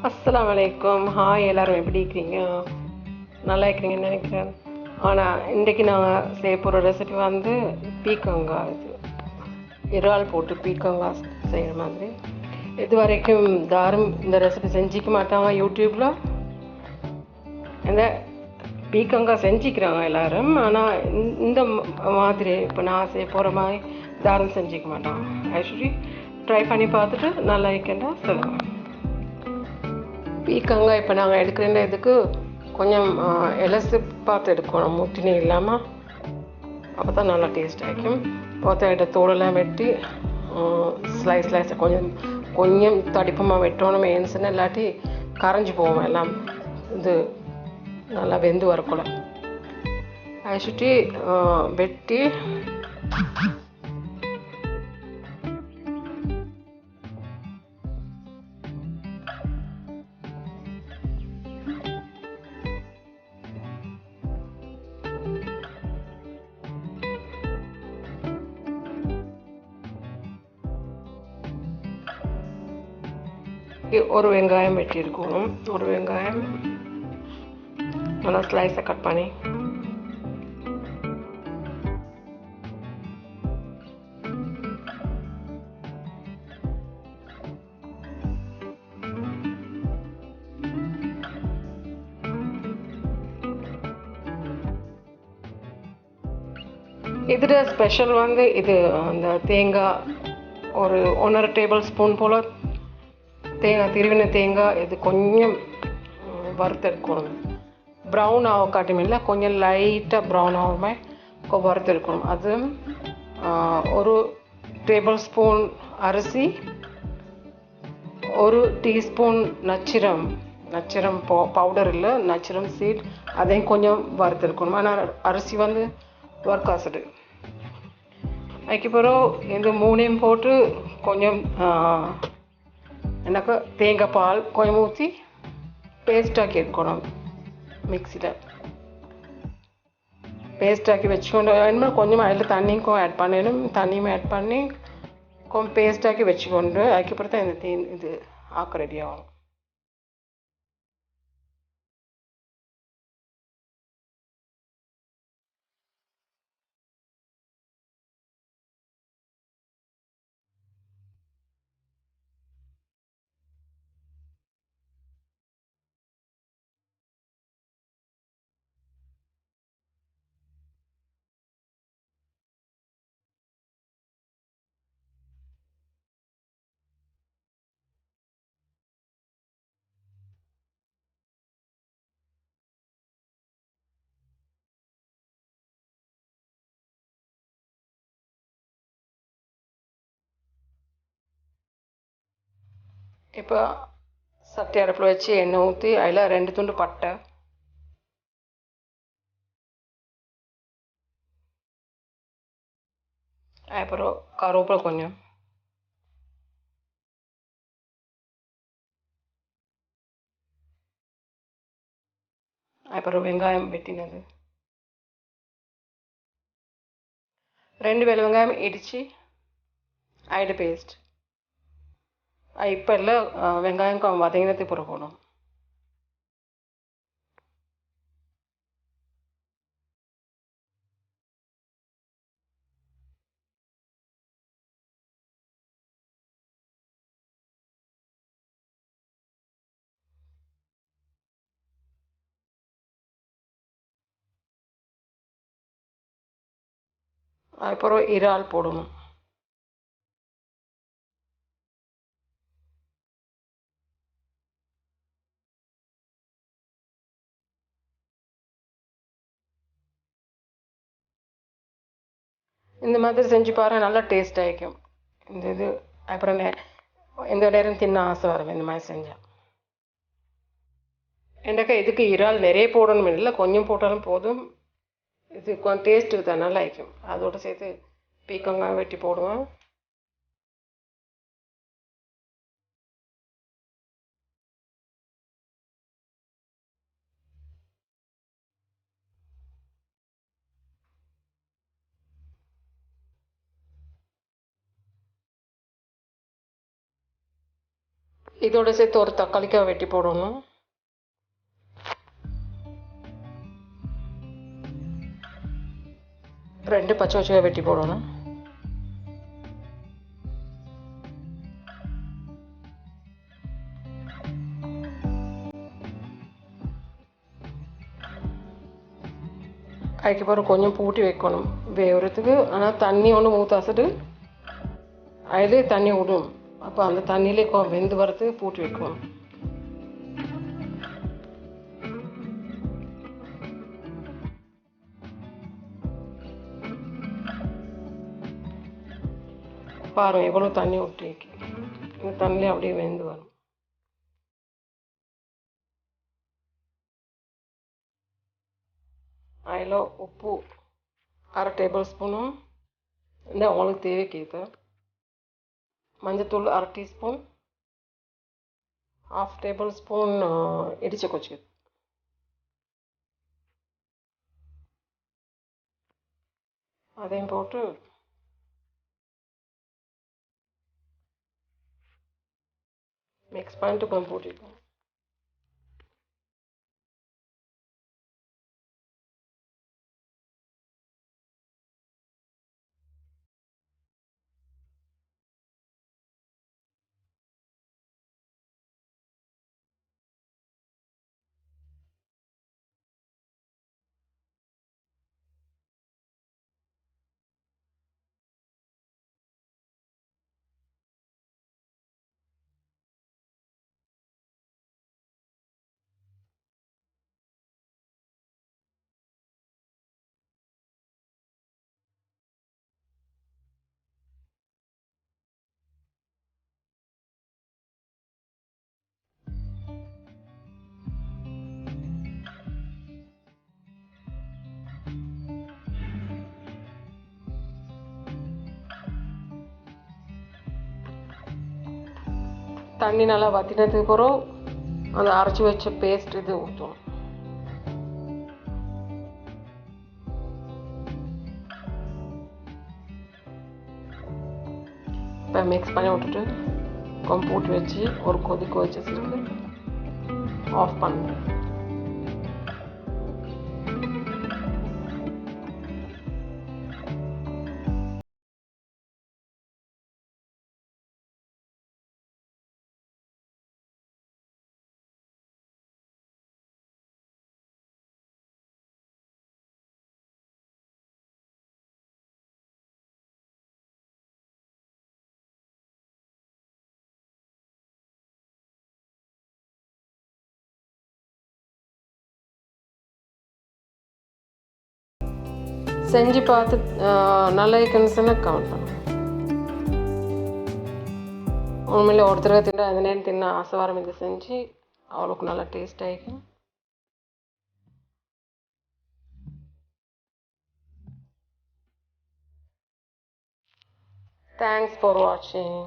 அஸ்ஸலாமலைக்கும். Hi, எல்லோரும் எப்படி இருக்கிறீங்க? நல்லா இருக்கிறீங்கன்னு நினைக்கிறேன். ஆனால் இன்றைக்கி நாங்கள் செய்ய போகிற ரெசிபி வந்து பீர்க்கங்காய். இறால் போட்டு பீர்க்கங்காய் செய்கிற மாதிரி. இது வரைக்கும் யாரும் இந்த ரெசிபி செஞ்சிக்க மாட்டாங்க. யூடியூப்பில் இந்த பீர்க்கங்காய் செஞ்சுக்கிறாங்க எல்லோரும். ஆனால் இந்த மாதிரி இப்போ நான் செய்ய போகிற மாதிரி யாரும் செஞ்சிக்க மாட்டாங்க. ஆக்சுவலி ட்ரை பண்ணி பார்த்துட்டு நல்லா இருக்கேன்டா சொல்லுங்கள். பீர்க்கங்காய் இப்போ நாங்கள் எடுக்கிற இதுக்கு கொஞ்சம் எலசு பார்த்து எடுக்கணும், முட்டினே இல்லாமல். அப்போ தான் நல்லா டேஸ்ட் ஆகிக்கும். பார்த்து தோடெல்லாம் வெட்டி ஸ்லைஸாக கொஞ்சம் தடிப்பமாக வெட்டணும். ஏன்சுன்னு இல்லாட்டி கரைஞ்சி போவோம் எல்லாம். இது நல்லா வெந்து வரக்கூட சுற்றி வெட்டி ஒரு வெங்காயம் வெட்டியிருக்கணும். ஒரு வெங்காயம் நல்லா ஸ்லைஸை கட் பண்ணி இதில் ஸ்பெஷல் வந்து இது அந்த தேங்காய் ஒரு 1.5 டேபிள் ஸ்பூன் போல் தேங்காய், திருவின தேங்காய் இது கொஞ்சம் வறுத்தெடுக்கணும். ப்ரௌன் ஆக காட்டும் இல்லை, கொஞ்சம் லைட்டாக ப்ரௌன் ஆகாம வறுத்தெடுக்கணும். அது ஒரு டேபிள் ஸ்பூன் அரிசி, ஒரு டீஸ்பூன் நச்சிரம் பவுடர் இல்லை, நச்சிரம் சீட், அதையும் கொஞ்சம் வறுத்தெடுக்கணும். ஆனால் அரிசி வந்து வறுக்காசுடு. அதுக்கப்புறம் இந்த மூணையும் போட்டு கொஞ்சம் எனக்கு தேங்காய் பால் கொஞ்சம் ஊற்றி பேஸ்டாக்கி எடுக்கணும். மிக்சியில் பேஸ்டாக்கி வச்சுக்கொண்டு வேணுமா கொஞ்சம் அதில் தண்ணியும் ஆட் பண்ணணும். தண்ணியும் ஆட் பண்ணி கொஞ்சம் பேஸ்டாக்கி வச்சுக்கொண்டு அதுக்கப்புறம் தான் இந்த இது ஆக்க ரெடி ஆகும். இப்போ சட்டி அடுப்பில் வச்சு எண்ணெய் ஊற்றி அதில் 2 துண்டு பட்டை, அப்புறம் கருவேப்பிலை கொஞ்சம், அப்புறம் வெங்காயம் வெட்டினது, 2 வெள்ளை வெங்காயம் இடித்து ஐடு பேஸ்ட். இப்போ இல்லை வெங்காயம் வதங்கினதுக்கு போடணும். அதுக்கப்புறம் இறால் போடணும். இந்த மாதிரி செஞ்சு பாருங்கள், நல்லா டேஸ்ட் ஆகிக்கும் இந்த இது. அப்புறம் எந்த நேரம் தின்ன ஆசை வரும் இந்த மாதிரி செஞ்சால். ஏன்னாக்கா இதுக்கு இறால் நிறைய போடணும் இல்லை, கொஞ்சம் போட்டாலும் போதும். இது கொஞ்சம் டேஸ்ட்டுக்கு தான் நல்லா ஆகிக்கும். அதோடு சேர்த்து பீர்க்கங்காய் வெட்டி போடுவேன். இதோட சேர்த்து ஒரு தக்காளிக்காய் வெட்டி போடணும். ரெண்டு பச்சை மிளகாய் வெட்டி போடணும். அதுக்கப்புறம் கொஞ்சம் பூட்டி வைக்கணும் வேகிறதுக்கு. ஆனால் தண்ணி ஒன்று ஊற்றாசிட்டு அதிலே தண்ணி விடும். அப்போ அந்த தண்ணியிலே வெந்து வரதுக்கு பூட்டி வைக்கணும். பாருங்கள் எவ்வளோ தண்ணி விட்டு இந்த தண்ணியிலே அப்படியே வெந்து வரும். அதில் உப்பு 1/2 டேபிள் ஸ்பூனும் இந்த உங்களுக்கு தேவைக்கேற்ற, மஞ்சத்தூள் 1/2 டீஸ்பூன், 1/2 டேபிள் ஸ்பூன் இடிச்ச கொச்சி, அதையும் போட்டு மிக்ஸ் பண்ணிட்டு கொஞ்சம் போட்டுக்கணும். தண்ணி நல்லா வற்றினதுக்கு அப்புறம் அந்த அரைச்சி வச்ச பேஸ்ட் இது ஊற்றணும். இப்போ மிக்ஸ் பண்ணி விட்டுட்டு கொஞ்சம் போட்டு வச்சு ஒரு கொதிக்க வச்சுட்டு ஆஃப் பண்ணுறேன். செஞ்சு பார்த்து நல்லா இருக்குன்னு கமெண்ட் பண்ணுங்க. உண்மையிலே ஒரு தடவை தின்னா அந்த நேரம் தின்னா ஆசை வாரம் இது செஞ்சு அவ்வளோக்கு நல்லா டேஸ்ட் ஆகிக்கும். தேங்க்ஸ் ஃபார் வாட்சிங்.